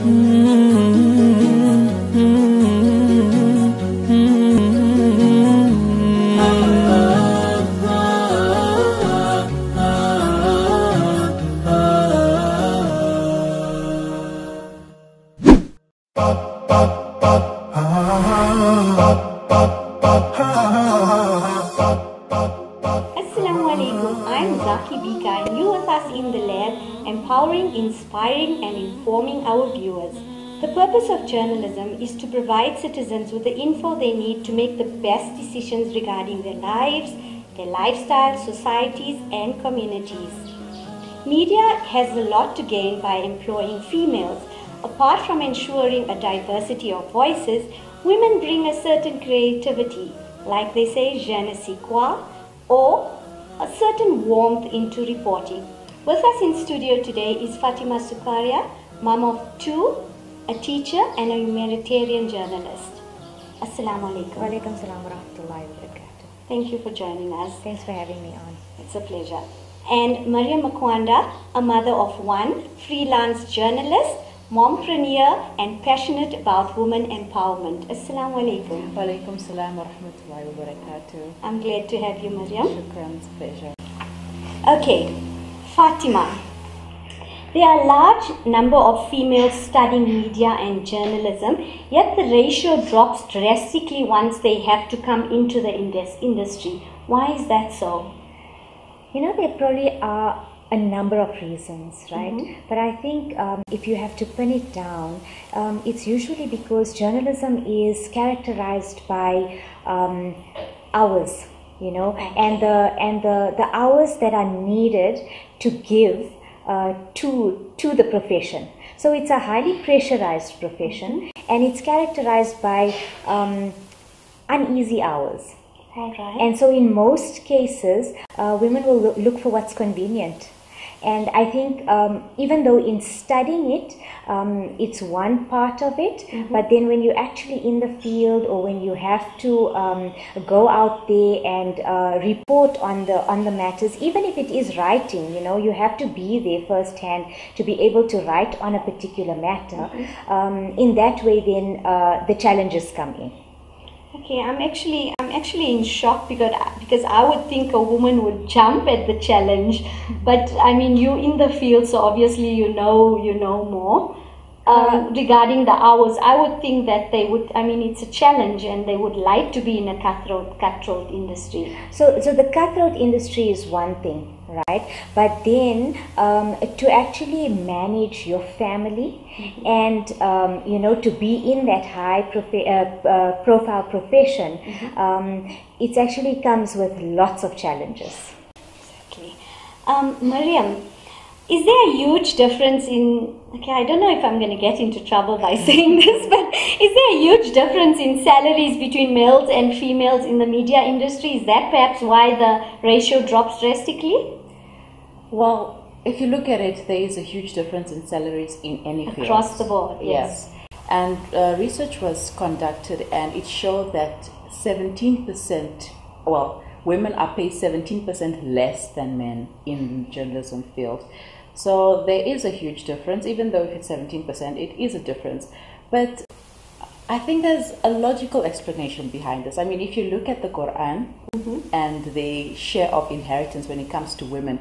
I'm Bhika and you with us in the lab, empowering, inspiring and informing our viewers. The purpose of journalism is to provide citizens with the info they need to make the best decisions regarding their lives, their lifestyles, societies and communities. Media has a lot to gain by employing females. Apart from ensuring a diversity of voices, women bring a certain creativity, like they say, je ne sais quoi, or a certain warmth into reporting. With us in studio today is Fatima Sookharia, mom of two, a teacher and a humanitarian journalist. Assalamu alaikum. Wa alaikum salam wa rahmatullahi wa barakatuh. Thank you for joining us. Thanks for having me on. It's a pleasure. And Maryam Mkwanda, a mother of one, freelance journalist, mompreneur and passionate about women empowerment. Assalamu alaikum. Wa alaikum salam wa rahmatullahi wa barakatuh. I'm glad to have you, Maryam. Shukran, it's a pleasure. Okay, Fatima. There are a large number of females studying media and journalism, yet the ratio drops drastically once they have to come into the industry. Why is that so? You know, there probably are a number of reasons, right? Mm-hmm. But I think if you have to pin it down, it's usually because journalism is characterized by hours, you know, and the hours that are needed to give to the profession. So it's a highly pressurized profession, and it's characterized by uneasy hours. All right. And so in most cases, women will look for what's convenient. And I think even though in studying it, it's one part of it, mm-hmm. but then when you're actually in the field, or when you have to go out there and report on the matters, even if it is writing, you know, you have to be there firsthand to be able to write on a particular matter. Mm-hmm. In that way, then the challenges come in. Okay, I'm actually in shock because I would think a woman would jump at the challenge, but I mean, you're in the field, so obviously you know more regarding the hours. I would think that they would. I mean, it's a challenge, and they would like to be in a cutthroat industry. So the cutthroat industry is one thing, right? But then to actually manage your family, mm-hmm. and you know, to be in that high profile profession, mm-hmm. It actually comes with lots of challenges. Exactly. Maryam, is there a huge difference in, okay, I don't know if I'm going to get into trouble by saying this, but is there a huge difference in salaries between males and females in the media industry? Is that perhaps why the ratio drops drastically? Well, if you look at it, there is a huge difference in salaries in any field. Across the board, yes. And research was conducted, and it showed that 17%, well, women are paid 17% less than men in the journalism field. So there is a huge difference. Even though if it's 17%, it is a difference. But I think there's a logical explanation behind this. I mean, if you look at the Quran, mm-hmm. and the share of inheritance when it comes to women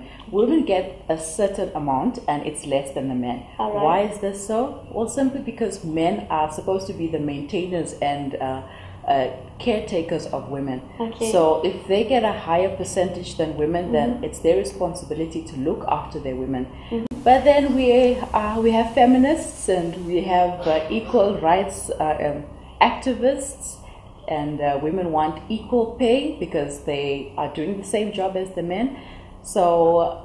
get a certain amount, and it's less than the men. Right. Why is this so? Well, simply because men are supposed to be the maintainers and caretakers of women. Okay. So if they get a higher percentage than women, mm-hmm. then it's their responsibility to look after their women. Mm-hmm. But then we have feminists, and we have equal rights activists, and women want equal pay because they are doing the same job as the men. So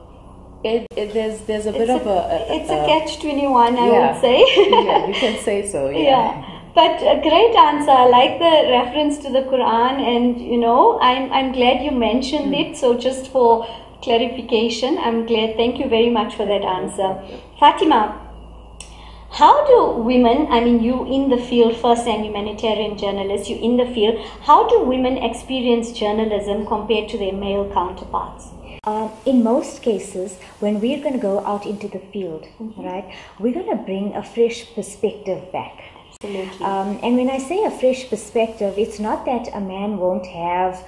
there's a bit of it's a catch-21, I would say. Yeah, you can say so. Yeah. But a great answer. I like the reference to the Quran, and you know, I'm glad you mentioned it. So just for clarification, I'm glad. Thank you very much for that answer. Fatima, how do women, I mean, you in the field first, and humanitarian journalist, you in the field, how do women experience journalism compared to their male counterparts? In most cases, when we're going to go out into the field, right, we're going to bring a fresh perspective back. Absolutely. And when I say a fresh perspective, it's not that a man won't have,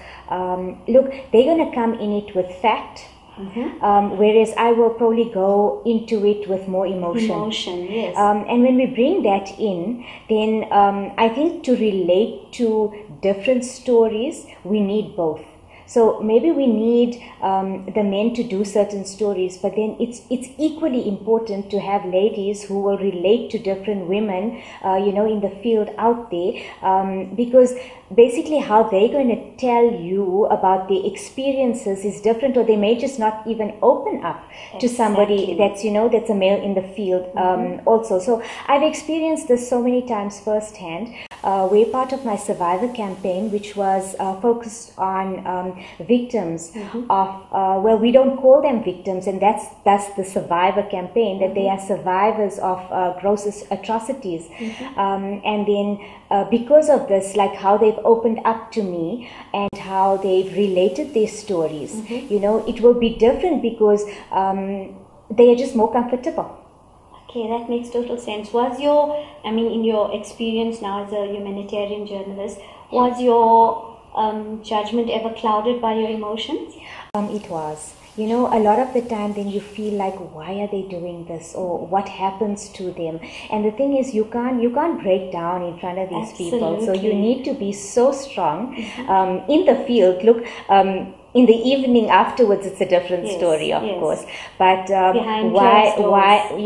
look, they're going to come in it with fact, whereas I will probably go into it with more emotion. Emotion, yes. And when we bring that in, then I think to relate to different stories, we need both. So maybe we need the men to do certain stories, but then it's equally important to have ladies who will relate to different women, in the field out there, because basically how they're going to tell you about their experiences is different, or they may just not even open up to somebody that's a male in the field also. So I've experienced this so many times firsthand. We're part of my Survivor campaign, which was focused on victims of, well, we don't call them victims, and that's the Survivor campaign, that they are survivors of gross atrocities. And then because of this, like how they've opened up to me and how they've related their stories, it will be different because they are just more comfortable. Okay, that makes total sense. In your experience now as a humanitarian journalist, was your judgment ever clouded by your emotions? It was. A lot of the time then you feel like, why are they doing this, or what happens to them? And the thing is, you can't break down in front of these people. So you need to be so strong in the field. Look, in the evening afterwards, it's a different story, of course. But while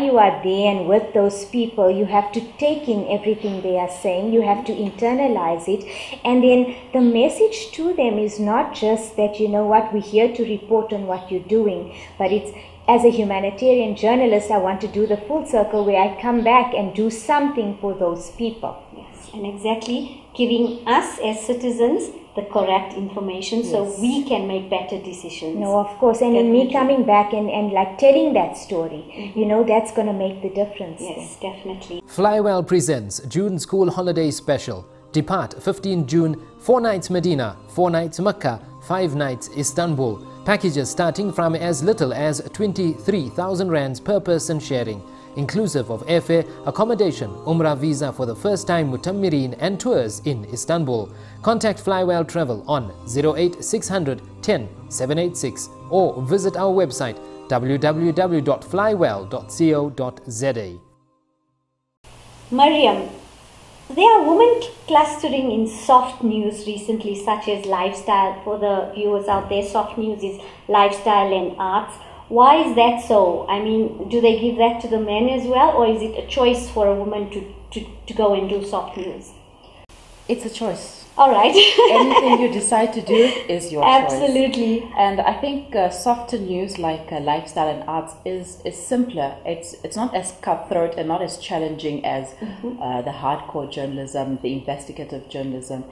you are there and with those people, you have to take in everything they are saying. You have to internalize it. And then the message to them is not just that, we're here to report on what you're doing, but it's, as a humanitarian journalist, I want to do the full circle where I come back and do something for those people. Yes, and exactly giving us as citizens the correct information so we can make better decisions. No, of course. And in me coming back and like telling that story, that's going to make the difference. Yes, definitely. Flywell presents June School Holiday Special. Depart 15 June, 4 nights Medina, 4 nights Mecca, 5 nights Istanbul. Packages starting from as little as 23,000 rands per person sharing, inclusive of airfare, accommodation, Umrah visa for the first time Mutammirin and tours in Istanbul. Contact Flywell Travel on 08600 10 786 or visit our website www.flywell.co.za. Maryam, there are women clustering in soft news recently, such as lifestyle. For the viewers out there, soft news is lifestyle and arts. Why is that so? Do they give that to the men as well, or is it a choice for a woman to go and do soft news? It's a choice. All right. Anything you decide to do is your choice. Absolutely. And I think softer news like lifestyle and arts is simpler. It's not as cutthroat and not as challenging as the hardcore journalism, the investigative journalism.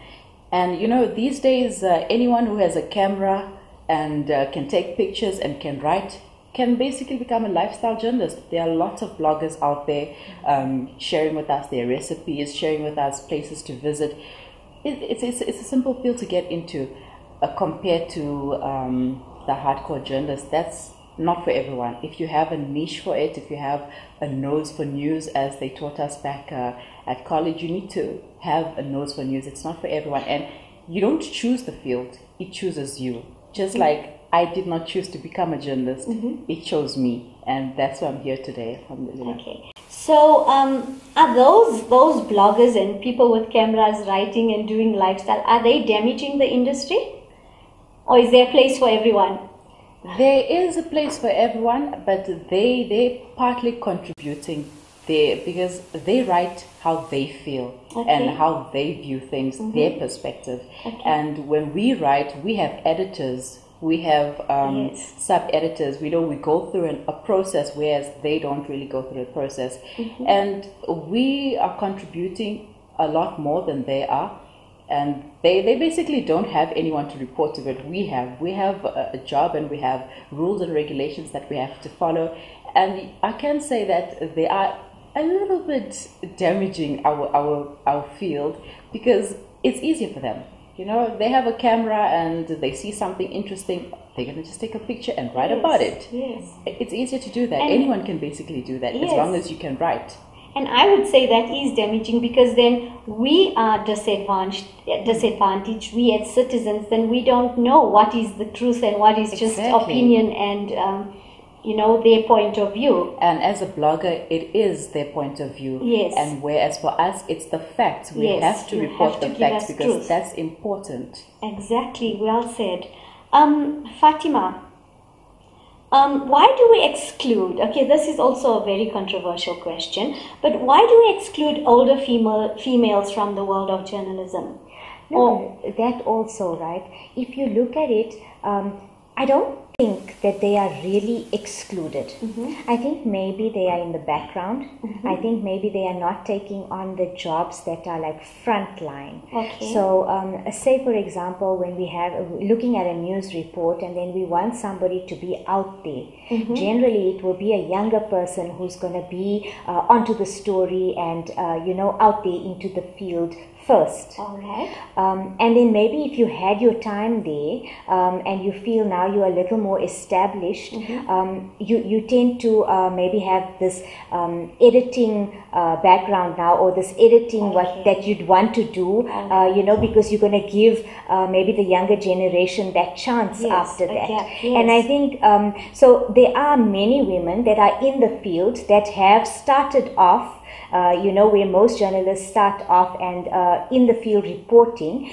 And these days, anyone who has a camera and can take pictures and can write can basically become a lifestyle journalist. There are lots of bloggers out there sharing with us their recipes, sharing with us places to visit. It's a simple field to get into compared to the hardcore journalist. That's not for everyone. If you have a niche for it, if you have a nose for news, as they taught us back at college, you need to have a nose for news. It's not for everyone. And you don't choose the field, it chooses you. Just like I did not choose to become a journalist, it chose me. And that's why I'm here today. Okay. So, are those bloggers and people with cameras writing and doing lifestyle, are they damaging the industry? Or is there a place for everyone? There is a place for everyone, but they're partly contributing there because they write how they feel and how they view things, their perspective. And when we write, we have editors. We have sub-editors. We go through a process, whereas they don't really go through a process. And we are contributing a lot more than they are. And they basically don't have anyone to report to it. We have a job, and we have rules and regulations that we have to follow. And I can say that they are a little bit damaging our field because it's easier for them. You know, they have a camera and they see something interesting, they're going to just take a picture and write Yes, about it. yes. It's easier to do that. And anyone can basically do that, as Yes. long as you can write. And I would say that is damaging, because then we are disadvantaged. We as citizens, then we don't know what is the truth and what is just Exactly. opinion and their point of view. And as a blogger, it is their point of view. Yes. And whereas for us, it's the facts. We Yes, have to you report have to the give facts us because truth. that's important. Exactly, well said. Fatima, why do we exclude? Okay, this is also a very controversial question, but why do we exclude older females from the world of journalism? No, that also, right? If you look at it, I don't think that they are really excluded. I think maybe they are in the background. I think maybe they are not taking on the jobs that are like frontline. Okay. So, say for example, when we have looking at a news report and then we want somebody to be out there, generally it will be a younger person who's going to be onto the story and out there into the field first. All right. And then maybe if you had your time there and you feel now you're a little more established, you tend to maybe have this editing background now, or this editing that you'd want to do, because you're going to give maybe the younger generation that chance after that. And I think, so there are many women that are in the field that have started off where most journalists start off and in the field reporting,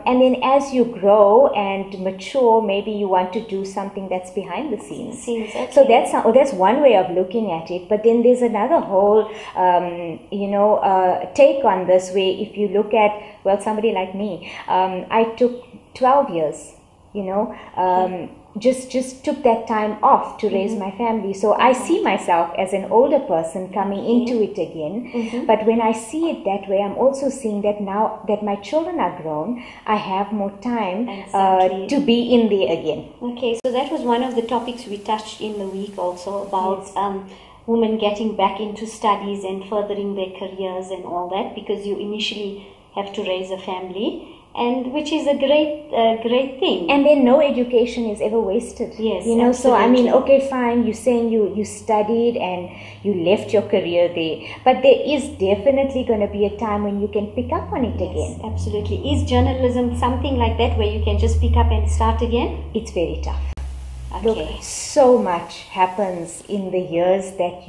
and then as you grow and mature, maybe you want to do something that's behind the scenes. Okay. So that's one way of looking at it. But then there's another whole take on this, where if you look at somebody like me, I took 12 years. Just took that time off to raise my family. So I see myself as an older person coming into it again. But when I see it that way, I'm also seeing that now that my children are grown, I have more time to be in there again. Okay, so that was one of the topics we touched in the week also, about women getting back into studies and furthering their careers and all that, because you initially have to raise a family. And which is a great thing. And then no education is ever wasted. Yes, So I mean, absolutely. okay, fine, you're saying you studied and you left your career there, but there is definitely going to be a time when you can pick up on it again. Absolutely. Is journalism something like that, where you can just pick up and start again? It's very tough. Okay. Look, so much happens in the years that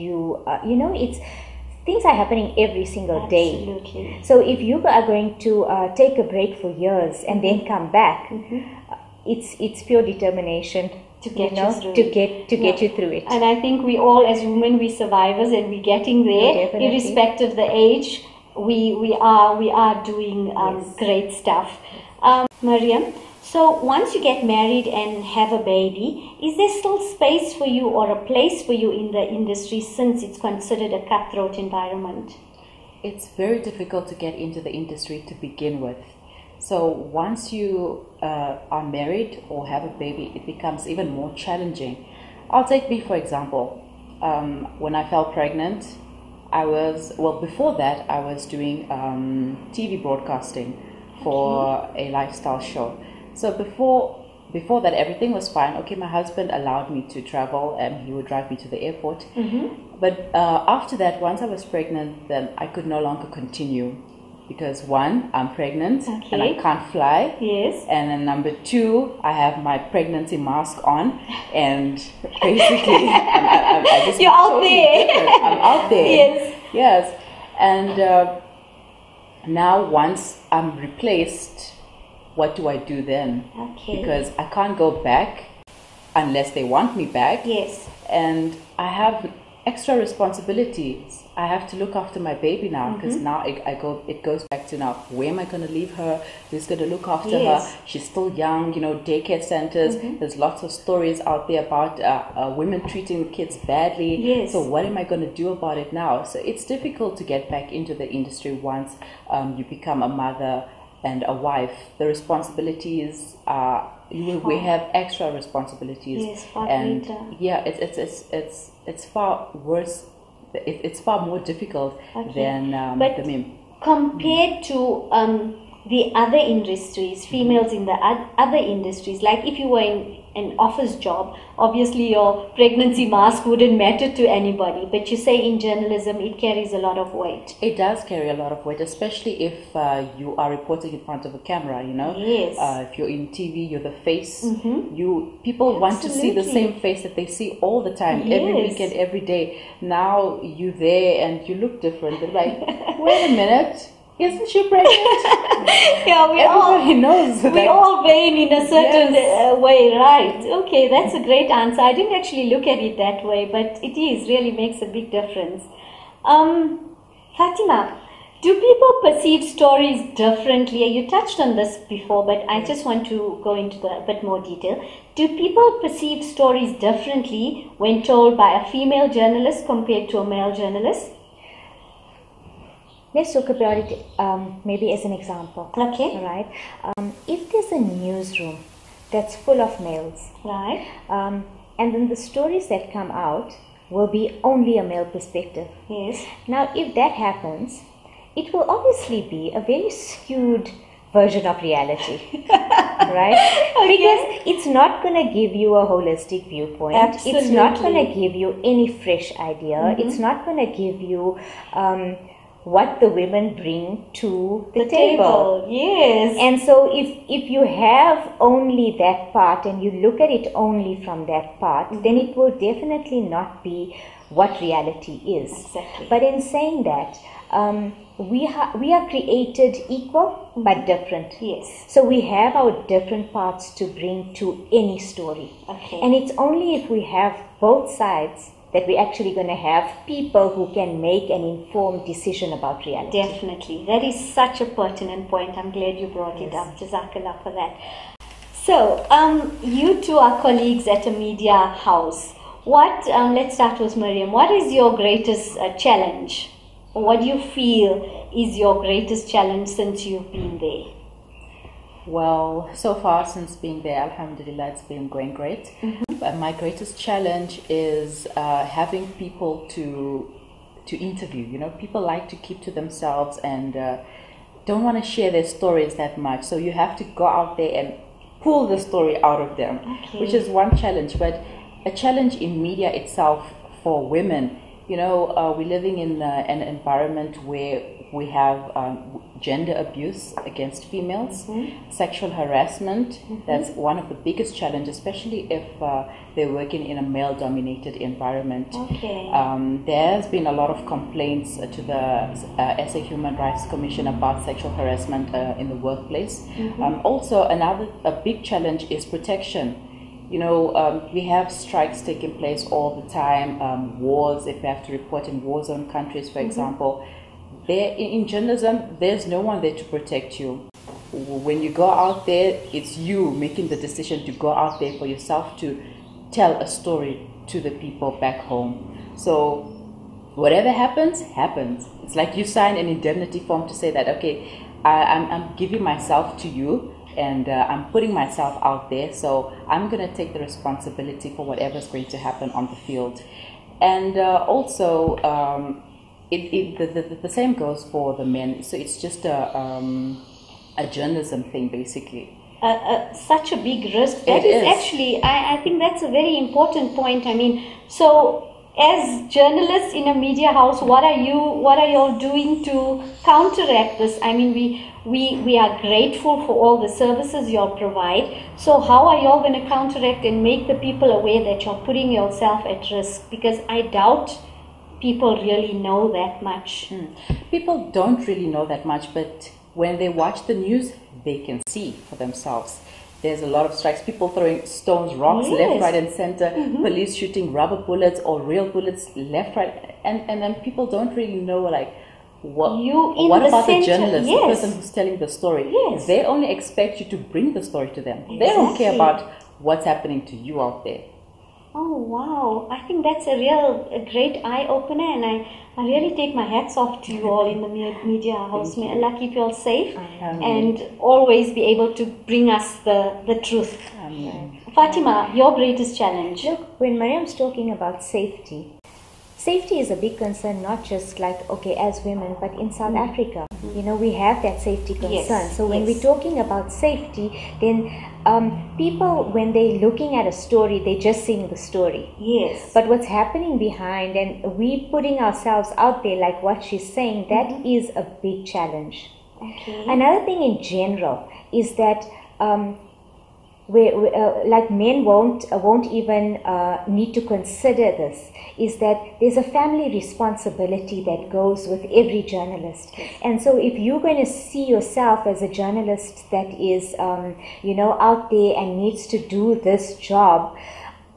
things are happening every single day. Absolutely. So if you are going to take a break for years and then come back, it's pure determination To get you through it. And I think we all, as women, we survivors, and we're getting there, Definitely. irrespective of the age. We are doing great stuff. Maryam, so once you get married and have a baby, is there still space for you or a place for you in the industry, since it's considered a cutthroat environment? It's very difficult to get into the industry to begin with. So once you are married or have a baby, it becomes even more challenging. I'll take me for example. When I fell pregnant, before that I was doing TV broadcasting for a lifestyle show. So before that, everything was fine. Okay, my husband allowed me to travel and he would drive me to the airport. But after that, once I was pregnant, then I could no longer continue, because one, I'm pregnant and I can't fly. Yes. And then number two, I have my pregnancy mask on, and basically I just You're out totally there. different. I'm out there. Yes. And now once I'm replaced, what do I do then? Okay. Because I can't go back unless they want me back. Yes. And I have extra responsibilities. I have to look after my baby now, because now it goes back to now, where am I going to leave her? Who's going to look after her? She's still young, daycare centers. There's lots of stories out there about women treating kids badly. Yes. So what am I going to do about it now? So it's difficult to get back into the industry once you become a mother and a wife. The responsibilities are, we have extra responsibilities. Yes, far and greater. yeah, it's far worse. It's far more difficult than But the meme. compared to the other industries, females in the other industries, like if you were in an office job, obviously your pregnancy mask wouldn't matter to anybody, but you say in journalism it carries a lot of weight. It does carry a lot of weight, especially if you are reporting in front of a camera, you know. Yes. If you're in TV, you're the face. People want to see the same face that they see all the time, every weekend, every day. Now you're there and you look different. They're like, wait a minute, isn't she pregnant? Yeah, everybody knows. We all vain in a certain way, right? Okay, that's a great answer. I didn't actually look at it that way, but it really makes a big difference. Fatima, do people perceive stories differently? You touched on this before, but I just want to go into a bit more detail. Do people perceive stories differently when told by a female journalist compared to a male journalist? Let's talk about it maybe as an example. Okay. All right. If there's a newsroom that's full of males, Right. and then the stories that come out will be only a male perspective. Yes. Now, if that happens, it will obviously be a very skewed version of reality, right? Because it's not going to give you a holistic viewpoint. Absolutely. It's not going to give you any fresh idea. It's not going to give you what the women bring to the table. Yes. And so if you have only that part and you look at it only from that part, then it will definitely not be what reality is. Exactly. But in saying that, we are created equal but different. Yes. So we have our different parts to bring to any story. Okay. And it's only if we have both sides that we're actually going to have people who can make an informed decision about reality. Definitely. That is such a pertinent point. I'm glad you brought it up. Jazakallah for that. So, you two are colleagues at a media house. What, let's start with Maryam. What is your greatest challenge? Or what do you feel is your greatest challenge since you've been there? Well, so far since being there, alhamdulillah, it's been going great. But my greatest challenge is having people to interview. You know, people like to keep to themselves and don't want to share their stories that much. So you have to go out there and pull the story out of them, which is one challenge. But a challenge in media itself for women, you know, we're living in an environment where we have gender abuse against females, sexual harassment. That's one of the biggest challenges, especially if they're working in a male-dominated environment. Okay. There's been a lot of complaints to the SA Human Rights Commission about sexual harassment in the workplace. Also, a big challenge is protection. You know, we have strikes taking place all the time, wars, if we have to report in war zone countries, for example. There, in journalism, there's no one there to protect you. When you go out there, it's you making the decision to go out there for yourself to tell a story to the people back home. So whatever happens, happens. It's like you sign an indemnity form to say that, okay, I'm giving myself to you, and I'm putting myself out there, so I'm going to take the responsibility for whatever's going to happen on the field. And also, the same goes for the men. So it's just a journalism thing, basically. Such a big risk. That is actually, I think that's a very important point. I mean, so as journalists in a media house, what are you all doing to counteract this? I mean, we are grateful for all the services you all provide. So how are you all going to counteract and make the people aware that you're putting yourself at risk? Because I doubt people really know that much. People don't really know that much, but when they watch the news, they can see for themselves. There's a lot of strikes, people throwing stones, rocks, left, right, and center, police shooting rubber bullets or real bullets left, right, and then people don't really know, like, what about the journalist, the person who's telling the story? They only expect you to bring the story to them. They don't care about what's happening to you out there. Oh wow, I think that's a great eye-opener, and I really take my hats off to you all in the media house. May Allah keep you all safe and always be able to bring us the truth. Fatima, your greatest challenge? Look, when Maryam's talking about safety is a big concern, not just like, okay, as women, but in South Africa. You know, we have that safety concern. Yes, So when yes. we're talking about safety, then people, when they're looking at a story, they're just seeing the story. Yes. But what's happening behind, and we putting ourselves out there, like what she's saying, that is a big challenge. Okay. Another thing in general is that like men won't even need to consider this, is that there's a family responsibility that goes with every journalist. And so if you're going to see yourself as a journalist that is out there and needs to do this job,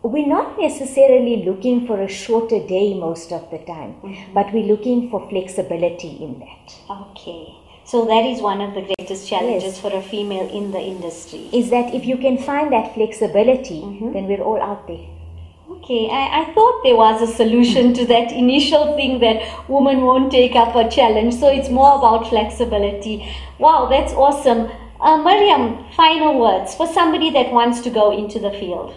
we're not necessarily looking for a shorter day most of the time, but we're looking for flexibility in that. Okay. So that is one of the greatest challenges Yes. for a female in the industry. Is that if you can find that flexibility, then we're all out there. Okay, I thought there was a solution to that initial thing that women won't take up a challenge. So it's more about flexibility. Wow, that's awesome. Maryam, final words for somebody that wants to go into the field.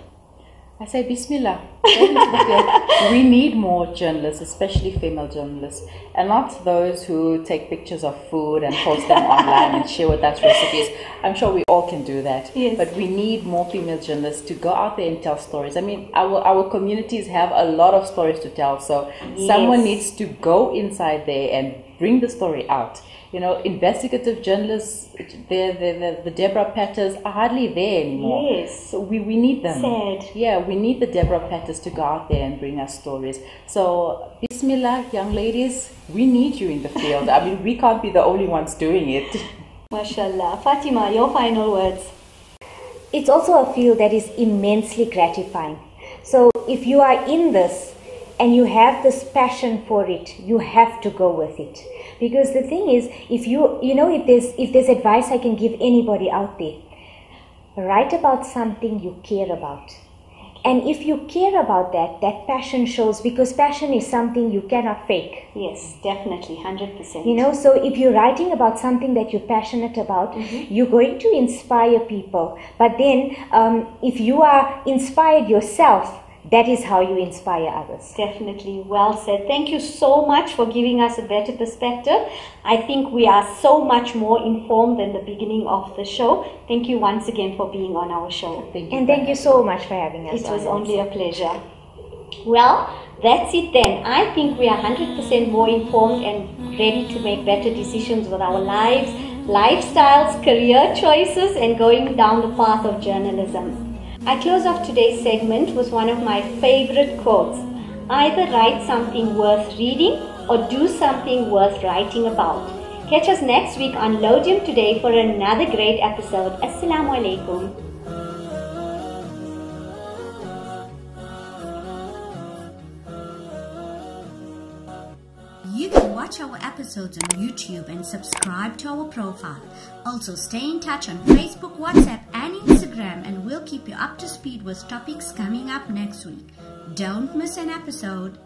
I say Bismillah. Go into the field. We need more journalists, especially female journalists, and not those who take pictures of food and post them online and share with us recipes. I'm sure we all can do that. Yes. But we need more female journalists to go out there and tell stories. I mean, our communities have a lot of stories to tell, so someone needs to go inside there and bring the story out. You know, investigative journalists, the Deborah Patters are hardly there anymore. Yes. So we need them. Sad. Yeah, we need the Deborah Patters to go out there and bring us stories. So, Bismillah, young ladies, we need you in the field. I mean, we can't be the only ones doing it. MashaAllah. Fatima, your final words. It's also a field that is immensely gratifying. So if you are in this and you have this passion for it, you have to go with it. Because the thing is, if there's advice I can give anybody out there, write about something you care about. And if you care about that passion shows, because passion is something you cannot fake. Yes, definitely, 100%. So if you're writing about something that you're passionate about, you're going to inspire people. But then if you are inspired yourself, that is how you inspire others. Definitely, well said. Thank you so much for giving us a better perspective. I think we are so much more informed than the beginning of the show. Thank you once again for being on our show. Thank you. And thank you so much for having us. It was only a pleasure. Well, that's it then. I think we are 100% more informed and ready to make better decisions with our lives, lifestyles, career choices, and going down the path of journalism. I close off today's segment with one of my favorite quotes. Either write something worth reading or do something worth writing about. Catch us next week on Lodium Today for another great episode. Assalamu alaikum. You can watch our episodes on YouTube and subscribe to our profile. Also stay in touch on Facebook, WhatsApp and Instagram, and we'll keep you up to speed with topics coming up next week. Don't miss an episode.